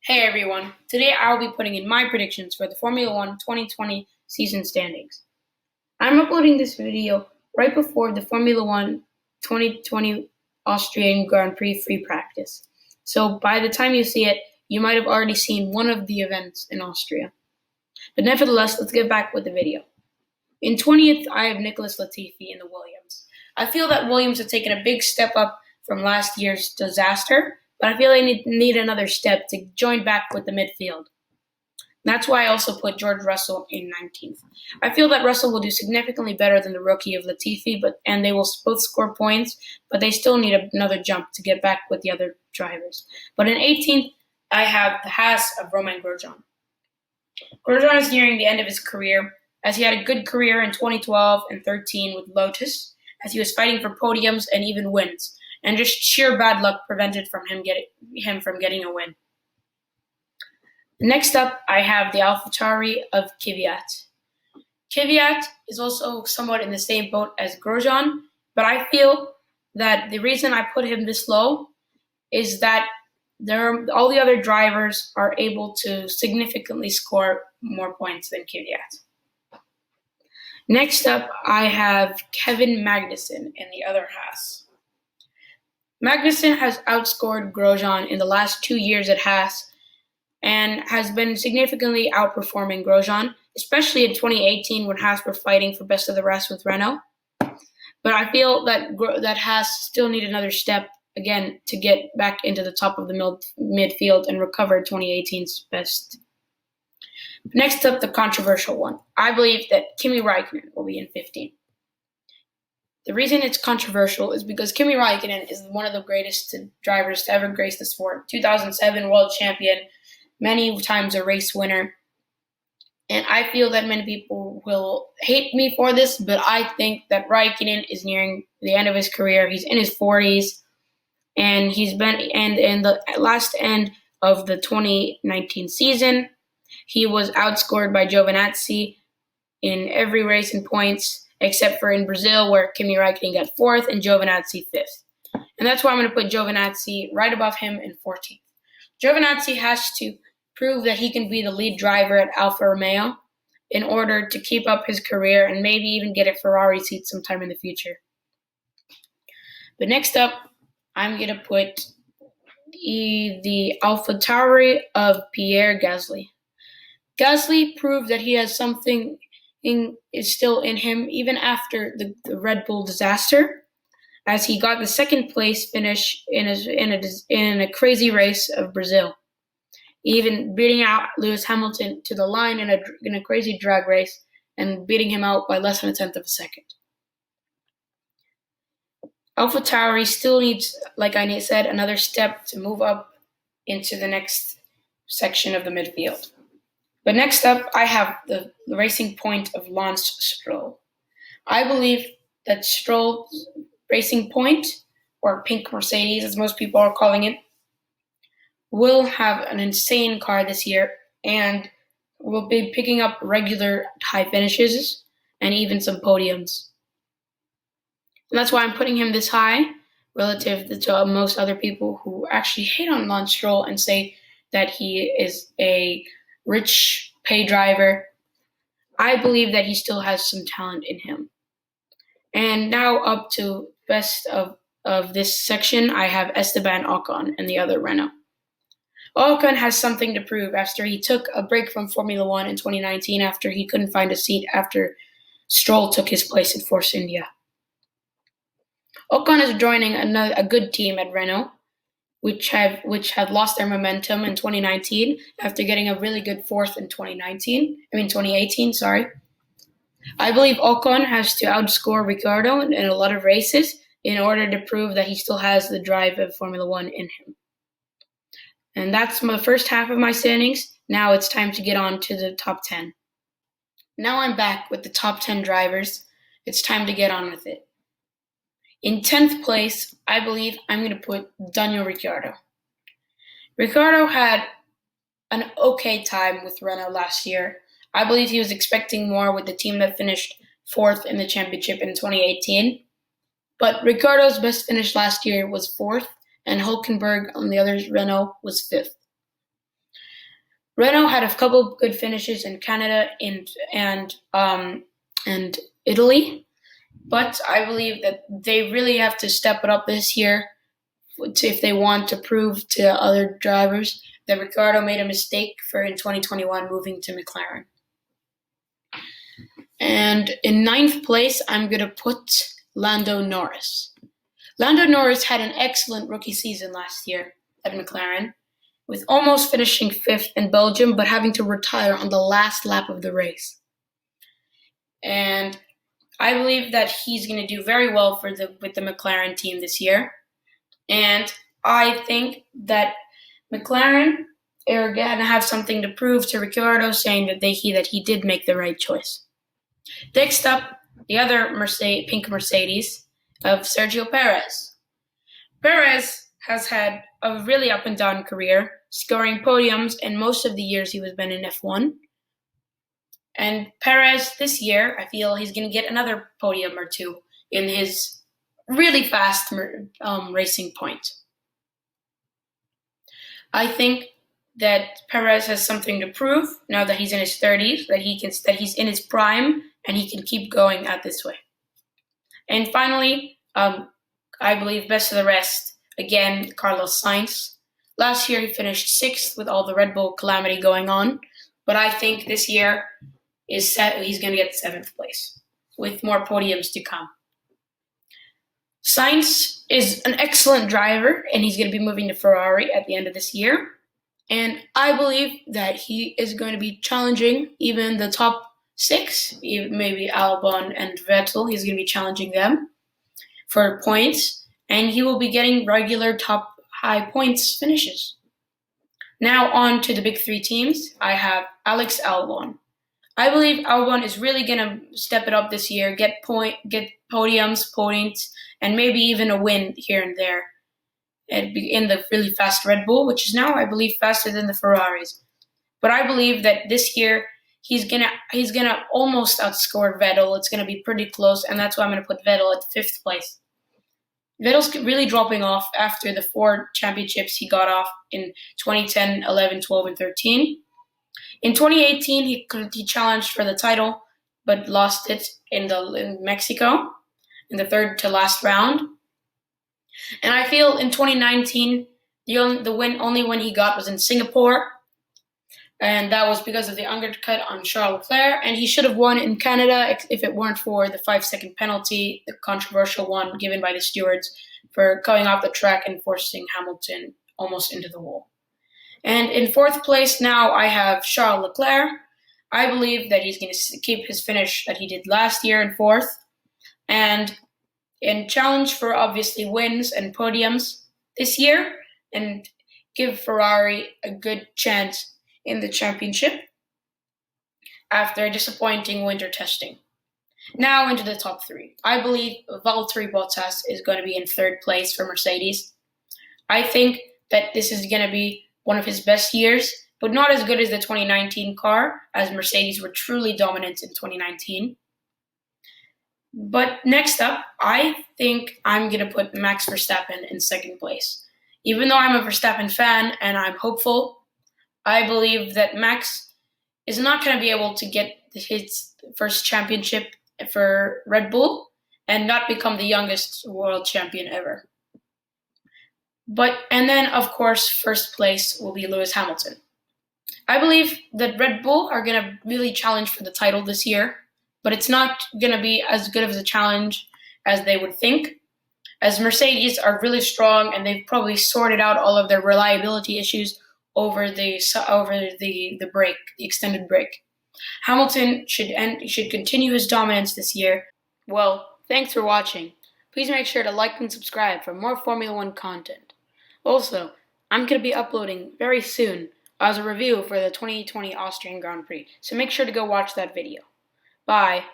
Hey everyone, today I will be putting in my predictions for the Formula One 2020 season standings. I'm uploading this video right before the Formula One 2020 Austrian Grand Prix free practice. So by the time you see it, you might have already seen one of the events in Austria. But nevertheless, let's get back with the video. In 20th, I have Nicholas Latifi in the Williams. I feel that Williams has taken a big step up from last year's disaster, but I feel they need another step to join back with the midfield. That's why I also put George Russell in 19th. I feel that Russell will do significantly better than the rookie of Latifi, and they will both score points, but they still need another jump to get back with the other drivers. But in 18th, I have the Haas of Romain Grosjean. Grosjean is nearing the end of his career, as he had a good career in 2012 and 13 with Lotus, as he was fighting for podiums and even wins, and just sheer bad luck prevented him from getting a win. Next up, I have the AlphaTauri of Kvyat. Kvyat is also somewhat in the same boat as Grosjean, but I feel that the reason I put him this low is that all the other drivers are able to significantly score more points than Kvyat. Next up, I have Kevin Magnussen in the other Haas. Magnussen has outscored Grosjean in the last 2 years at Haas and has been significantly outperforming Grosjean, especially in 2018 when Haas were fighting for best of the rest with Renault. But I feel that Haas still need another step again to get back into the top of the midfield and recover 2018's best. Next up, the controversial one. I believe that Kimi Räikkönen will be in 15. The reason it's controversial is because Kimi Räikkönen is one of the greatest drivers to ever grace the sport. 2007 world champion, many times a race winner. And I feel that many people will hate me for this, but I think that Räikkönen is nearing the end of his career. He's in his 40s, and in the last end of the 2019 season, he was outscored by Giovinazzi in every race in points, except for in Brazil, where Kimi Räikkönen got 4th and Giovinazzi 5th. And that's why I'm going to put Giovinazzi right above him in 14th. Giovinazzi has to prove that he can be the lead driver at Alfa Romeo in order to keep up his career and maybe even get a Ferrari seat sometime in the future. But next up, I'm going to put the AlphaTauri of Pierre Gasly. Gasly proved that he has something is still in him even after the Red Bull disaster, as he got the second place finish in a crazy race of Brazil, even beating out Lewis Hamilton to the line in a crazy drag race and beating him out by less than a tenth of a second. AlphaTauri still needs, like I said, another step to move up into the next section of the midfield. But next up, I have the Racing Point of Lance Stroll. I believe that Stroll's Racing Point, or Pink Mercedes as most people are calling it, will have an insane car this year and will be picking up regular high finishes and even some podiums. And that's why I'm putting him this high relative to most other people who actually hate on Lance Stroll and say that he is a rich pay driver. I believe that he still has some talent in him. And now up to best of this section, I have Esteban Ocon and the other Renault. Ocon has something to prove after he took a break from Formula One in 2019 after he couldn't find a seat after Stroll took his place at Force India. Ocon is joining a good team at Renault, which had lost their momentum in 2019 after getting a really good 4th in 2018. I believe Ocon has to outscore Ricciardo in a lot of races in order to prove that he still has the drive of Formula One in him. And that's the first half of my standings. Now it's time to get on to the top 10. Now I'm back with the top 10 drivers. It's time to get on with it. In 10th place, I believe I'm going to put Daniel Ricciardo. Ricciardo had an okay time with Renault last year. I believe he was expecting more with the team that finished 4th in the championship in 2018. But Ricciardo's best finish last year was 4th, and Hülkenberg on the other Renault was 5th. Renault had a couple good finishes in Canada and Italy, but I believe that they really have to step it up this year if they want to prove to other drivers that Ricciardo made a mistake in 2021 moving to McLaren. And in 9th place, I'm going to put Lando Norris. Lando Norris had an excellent rookie season last year at McLaren, with almost finishing 5th in Belgium, but having to retire on the last lap of the race. And I believe that he's going to do very well with the McLaren team this year. And I think that McLaren are going to have something to prove to Ricciardo, saying that he did make the right choice. Next up, the other pink Mercedes of Sergio Perez. Perez has had a really up and down career, scoring podiums in most of the years he was been in F1. And Perez this year, I feel he's going to get another podium or two in his really fast racing point. I think that Perez has something to prove now that he's in his 30s, that he's in his prime, and he can keep going at this way. And finally, I believe best of the rest, again, Carlos Sainz. Last year he finished 6th with all the Red Bull calamity going on, but I think this year he's going to get 7th place with more podiums to come. Sainz is an excellent driver, and he's going to be moving to Ferrari at the end of this year. And I believe that he is going to be challenging even the top 6, maybe Albon and Vettel. He's going to be challenging them for points, and he will be getting regular top high points finishes. Now on to the big 3 teams. I have Alex Albon. I believe Albon is really going to step it up this year, get podiums, points, and maybe even a win here and there in the really fast Red Bull, which is now, I believe, faster than the Ferraris. But I believe that this year he's gonna almost outscore Vettel. It's gonna be pretty close, and that's why I'm gonna put Vettel at 5th place. Vettel's really dropping off after the 4 championships he got off in 2010, 11, 12, and 13. In 2018, he challenged for the title, but lost it in Mexico in the 3rd to last round. And I feel in 2019, the only win he got was in Singapore, and that was because of the undercut on Charles Leclerc, and he should have won in Canada if it weren't for the 5-second penalty, the controversial one given by the stewards for going off the track and forcing Hamilton almost into the wall. And in 4th place now, I have Charles Leclerc. I believe that he's going to keep his finish that he did last year in 4th, and challenge for obviously wins and podiums this year, and give Ferrari a good chance in the championship after a disappointing winter testing. Now into the top 3. I believe Valtteri Bottas is going to be in 3rd place for Mercedes. I think that this is going to be one of his best years, but not as good as the 2019 car, as Mercedes were truly dominant in 2019. But next up, I think I'm going to put Max Verstappen in 2nd place. Even though I'm a Verstappen fan and I'm hopeful, I believe that Max is not going to be able to get his first championship for Red Bull and not become the youngest world champion ever. And then, of course, 1st place will be Lewis Hamilton. I believe that Red Bull are going to really challenge for the title this year, but it's not going to be as good of a challenge as they would think, as Mercedes are really strong and they've probably sorted out all of their reliability issues over the break, the extended break. Hamilton should continue his dominance this year. Well, thanks for watching. Please make sure to like and subscribe for more Formula One content. Also, I'm going to be uploading very soon as a review for the 2020 Austrian Grand Prix, so make sure to go watch that video. Bye.